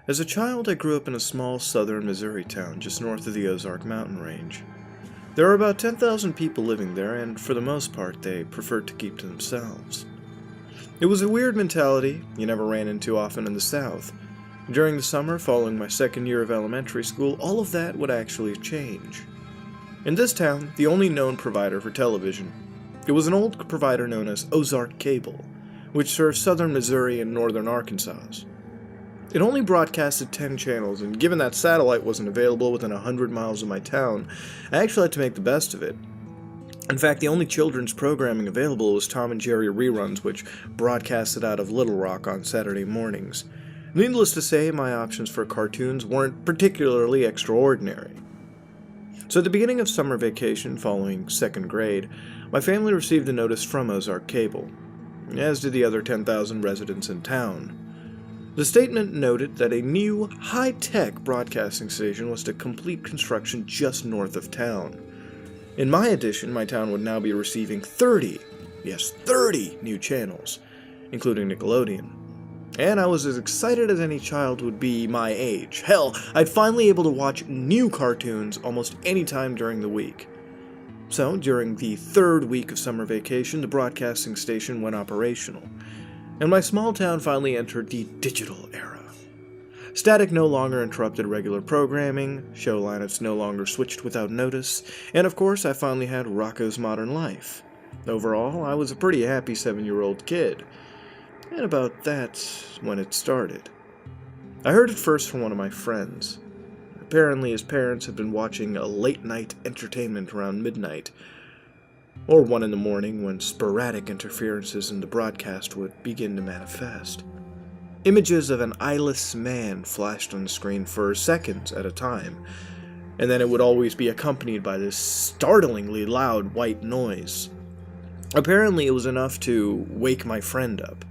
As a child, I grew up in a small southern Missouri town just north of the Ozark mountain range. There are about 10,000 people living there, and for the most part, they preferred to keep to themselves. It was a weird mentality you never ran into often in the South. During the summer, following my second year of elementary school, all of that would actually change. In this town, the only known provider for television, it was an old provider known as Ozark Cable, which served southern Missouri and northern Arkansas. It only broadcasted 10 channels, and given that satellite wasn't available within 100 miles of my town, I actually had to make the best of it. In fact, the only children's programming available was Tom and Jerry reruns, which broadcasted out of Little Rock on Saturday mornings. Needless to say, my options for cartoons weren't particularly extraordinary. So at the beginning of summer vacation following second grade, my family received a notice from Ozark Cable, as did the other 10,000 residents in town. The statement noted that a new, high-tech broadcasting station was to complete construction just north of town. In my addition, my town would now be receiving 30 new channels, including Nickelodeon. And I was as excited as any child would be my age. Hell, I'd finally able to watch new cartoons almost any time during the week. So, during the third week of summer vacation, the broadcasting station went operational, and my small town finally entered the digital era. Static no longer interrupted regular programming, show lineups no longer switched without notice, and of course I finally had Rocko's Modern Life. Overall, I was a pretty happy 7-year-old kid. And about that's when it started. I heard it first from one of my friends. Apparently his parents had been watching a late-night entertainment around midnight, or 1 in the morning when sporadic interferences in the broadcast would begin to manifest. Images of an eyeless man flashed on the screen for seconds at a time, and then it would always be accompanied by this startlingly loud white noise. Apparently it was enough to wake my friend up.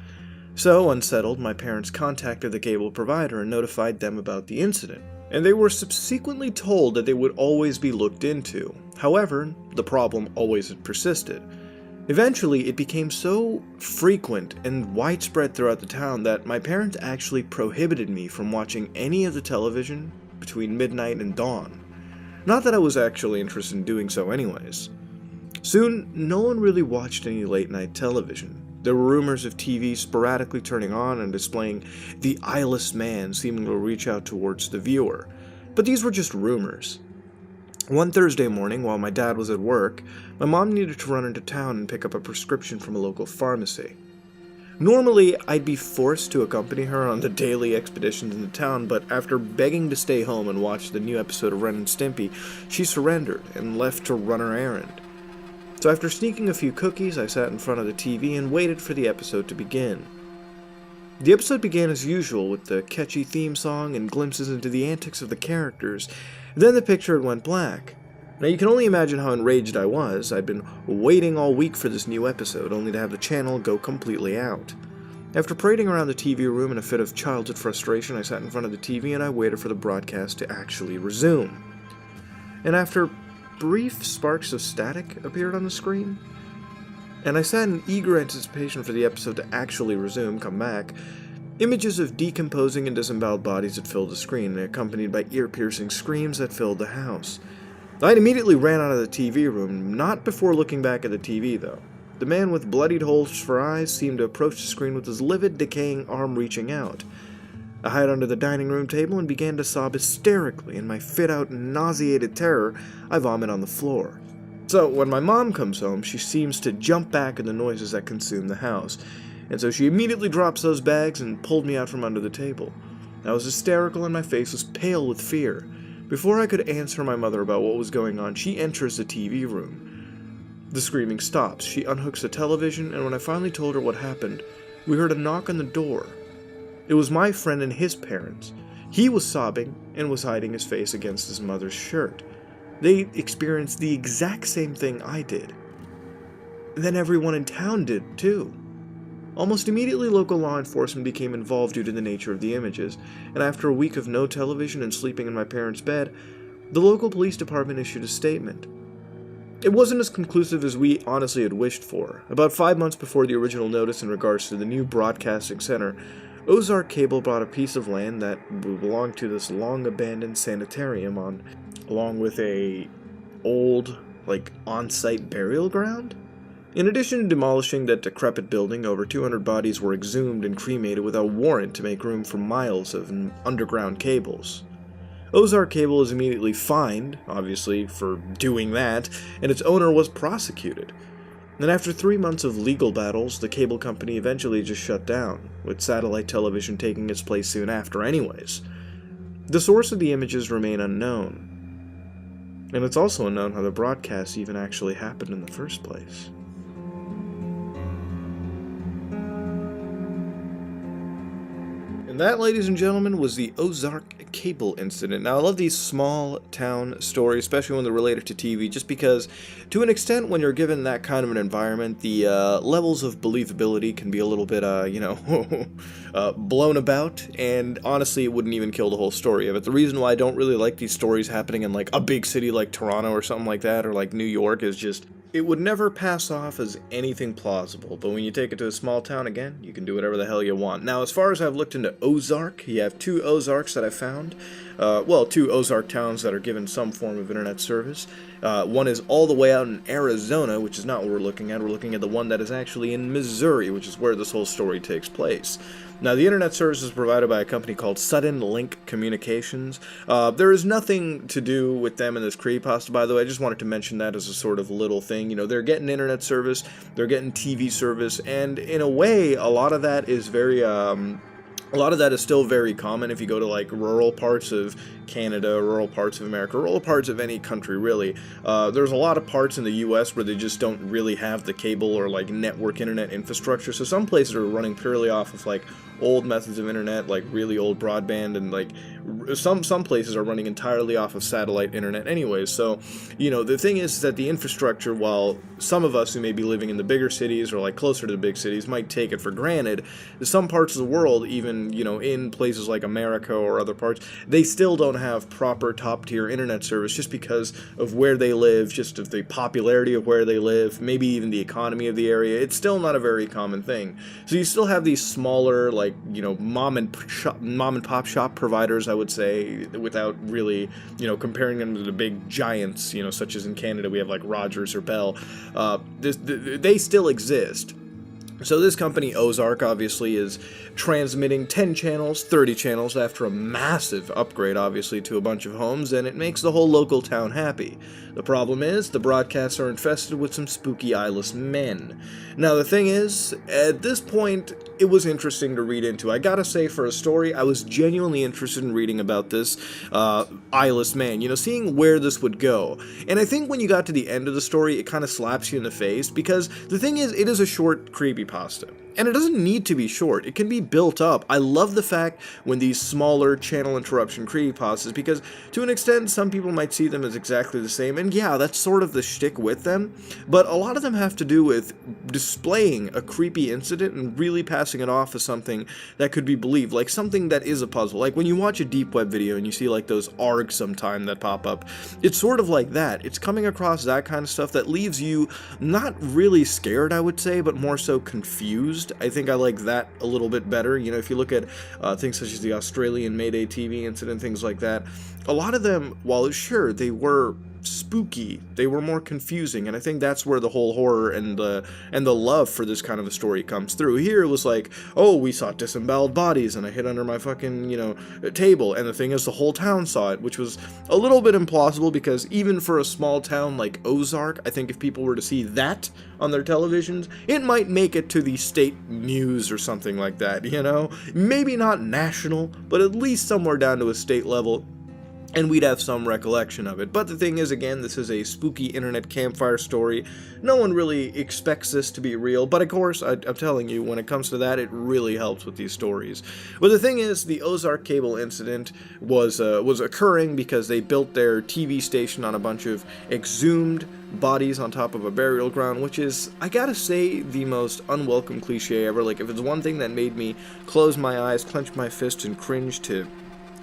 So, unsettled, my parents contacted the cable provider and notified them about the incident, and they were subsequently told that they would always be looked into. However, the problem always had persisted. Eventually, it became so frequent and widespread throughout the town that my parents actually prohibited me from watching any of the television between midnight and dawn. Not that I was actually interested in doing so anyways. Soon, no one really watched any late-night television. There were rumors of TV sporadically turning on and displaying the eyeless man seeming to reach out towards the viewer, but these were just rumors. One Thursday morning, while my dad was at work, my mom needed to run into town and pick up a prescription from a local pharmacy. Normally, I'd be forced to accompany her on the daily expeditions in the town, but after begging to stay home and watch the new episode of Ren and Stimpy, she surrendered and left to run her errand. So after sneaking a few cookies, I sat in front of the TV and waited for the episode to begin. The episode began as usual with the catchy theme song and glimpses into the antics of the characters. Then the picture went black. Now you can only imagine how enraged I was. I'd been waiting all week for this new episode, only to have the channel go completely out. After parading around the TV room in a fit of childhood frustration, I sat in front of the TV and I waited for the broadcast to actually resume. And after brief sparks of static appeared on the screen, and I sat in eager anticipation for the episode to actually come back. Images of decomposing and disemboweled bodies had filled the screen, accompanied by ear-piercing screams that filled the house. I immediately ran out of the TV room, not before looking back at the TV, though. The man with bloodied holes for eyes seemed to approach the screen with his livid, decaying arm reaching out. I hid under the dining room table and began to sob hysterically. In my fit-out, nauseated terror, I vomit on the floor. So, when my mom comes home, she seems to jump back at the noises that consume the house, and so she immediately drops those bags and pulled me out from under the table. I was hysterical and my face was pale with fear. Before I could answer my mother about what was going on, she enters the TV room. The screaming stops. She unhooks the television, and when I finally told her what happened, we heard a knock on the door. It was my friend and his parents. He was sobbing and was hiding his face against his mother's shirt. They experienced the exact same thing I did. Then everyone in town did, too. Almost immediately, local law enforcement became involved due to the nature of the images, and after a week of no television and sleeping in my parents' bed, the local police department issued a statement. It wasn't as conclusive as we honestly had wished for. About 5 months before the original notice in regards to the new broadcasting center, Ozark Cable bought a piece of land that belonged to this long-abandoned sanitarium along with a old, on-site burial ground. In addition to demolishing that decrepit building, over 200 bodies were exhumed and cremated without warrant to make room for miles of underground cables. Ozark Cable is immediately fined, obviously, for doing that, and its owner was prosecuted. Then after 3 months of legal battles, the cable company eventually just shut down, with satellite television taking its place soon after anyways. The source of the images remain unknown, and it's also unknown how the broadcasts even actually happened in the first place. And that, ladies and gentlemen, was the Ozark Cable incident. Now, I love these small town stories, especially when they're related to TV, just because, to an extent, when you're given that kind of an environment, the levels of believability can be a little bit, blown about, and honestly, it wouldn't even kill the whole story of it. The reason why I don't really like these stories happening in, a big city like Toronto or something like that, or, New York, is just, it would never pass off as anything plausible, but when you take it to a small town, again, you can do whatever the hell you want. Now, as far as I've looked into Ozark, you have 2 Ozarks that I found. 2 Ozark towns that are given some form of internet service. One is all the way out in Arizona, which is not what we're looking at. We're looking at the one that is actually in Missouri, which is where this whole story takes place. Now, the internet service is provided by a company called Sudden Link Communications. There is nothing to do with them in this creepypasta, by the way. I just wanted to mention that as a sort of little thing. You know, they're getting internet service, they're getting TV service, and in a way, a lot of that is still very common if you go to rural parts of Canada, rural parts of America, rural parts of any country really. There's a lot of parts in the US where they just don't really have the cable or network internet infrastructure, so some places are running purely off of old methods of internet, really old broadband, and some places are running entirely off of satellite internet anyways. So, you know, the thing is that the infrastructure, while some of us who may be living in the bigger cities or closer to the big cities might take it for granted, some parts of the world, even, you know, in places like America or other parts, they still don't have proper top-tier internet service just because of where they live, just of the popularity of where they live, maybe even the economy of the area. It's still not a very common thing. So you still have these smaller, mom and pop shop providers, I would say, without really, comparing them to the big giants, such as in Canada we have Rogers or Bell. They still exist. So this company, Ozark, obviously is transmitting 10 channels, 30 channels after a massive upgrade, obviously, to a bunch of homes, and it makes the whole local town happy. The problem is, the broadcasts are infested with some spooky eyeless men. Now, the thing is, at this point, it was interesting to read into. I gotta say, for a story, I was genuinely interested in reading about this eyeless man, seeing where this would go. And I think when you got to the end of the story, it kind of slaps you in the face, because the thing is, it is a short creepypasta. And it doesn't need to be short, it can be built up. I love the fact when these smaller channel interruption creepypastas, because to an extent, some people might see them as exactly the same, and yeah, that's sort of the shtick with them, but a lot of them have to do with displaying a creepy incident and really passing it off as something that could be believed, like something that is a puzzle. Like when you watch a deep web video and you see those ARGs sometime that pop up, it's sort of like that. It's coming across that kind of stuff that leaves you not really scared, I would say, but more so confused. I think I like that a little bit better. If you look at things such as the Australian Mayday TV incident, things like that, a lot of them, while sure, they were spooky, they were more confusing, and I think that's where the whole horror and the love for this kind of a story comes through. Here it was oh, we saw disemboweled bodies and I hid under my fucking, table, and the thing is the whole town saw it, which was a little bit implausible, because even for a small town like Ozark, I think if people were to see that on their televisions, it might make it to the state news or something like that, maybe not national, but at least somewhere down to a state level, and we'd have some recollection of it. But the thing is, again, this is a spooky internet campfire story. No one really expects this to be real, but of course, I'm telling you, when it comes to that, it really helps with these stories. But the thing is, the Ozark Cable incident was occurring because they built their TV station on a bunch of exhumed bodies on top of a burial ground, which is, I gotta say, the most unwelcome cliche ever. If it's one thing that made me close my eyes, clench my fists, and cringe to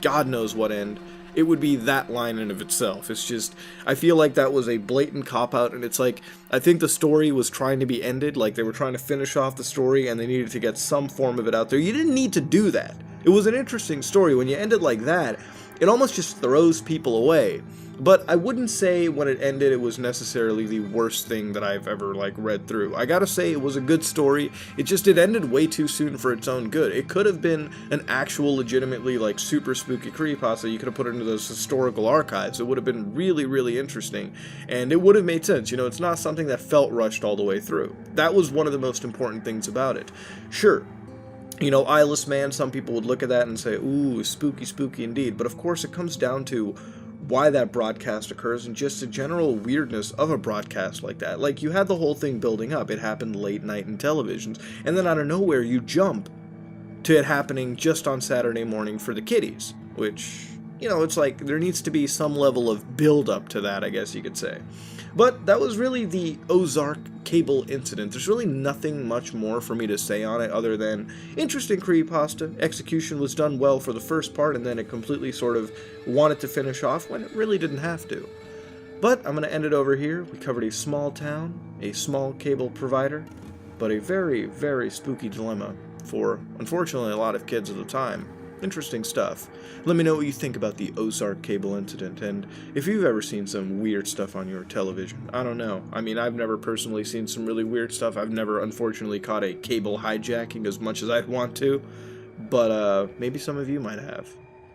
God knows what end, it would be that line in of itself. It's just, I feel like that was a blatant cop-out, and it's like, I think the story was trying to be ended, like they were trying to finish off the story, and they needed to get some form of it out there. You didn't need to do that. It was an interesting story. When you end it like that, it almost just throws people away. But I wouldn't say when it ended it was necessarily the worst thing that I've ever, like, read through. I gotta say, it was a good story. It ended way too soon for its own good. It could have been an actual, legitimately, like, super spooky creepypasta. You could have put it into those historical archives. It would have been really, really interesting. And it would have made sense. You know, it's not something that felt rushed all the way through. That was one of the most important things about it. Sure, you know, Eyeless Man, some people would look at that and say, ooh, spooky, spooky indeed. But of course, it comes down to why that broadcast occurs and just the general weirdness of a broadcast like that. Like, you had the whole thing building up. It happened late night in televisions. And then out of nowhere, you jump to it happening just on Saturday morning for the kiddies. Which, you know, it's like there needs to be some level of build-up to that, I guess you could say. But that was really the Ozark cable incident. There's really nothing much more for me to say on it other than interesting creepypasta. Execution was done well for the first part, and then it completely sort of wanted to finish off when it really didn't have to. But I'm going to end it over here. We covered a small town, a small cable provider, but a very, very spooky dilemma for, unfortunately, a lot of kids at the time. Interesting stuff. Let me know what you think about the Ozark cable incident, and if you've ever seen some weird stuff on your television. I don't know. I mean, I've never personally seen some really weird stuff. I've never, unfortunately, caught a cable hijacking as much as I'd want to, but maybe some of you might have.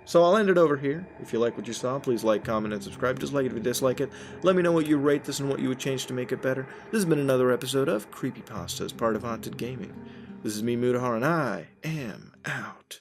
So I'll end it over here. If you like what you saw, please like, comment, and subscribe. Dislike it if you dislike it. Let me know what you rate this and what you would change to make it better. This has been another episode of Creepypasta as part of Haunted Gaming. This is me, Mutahar, and I am out.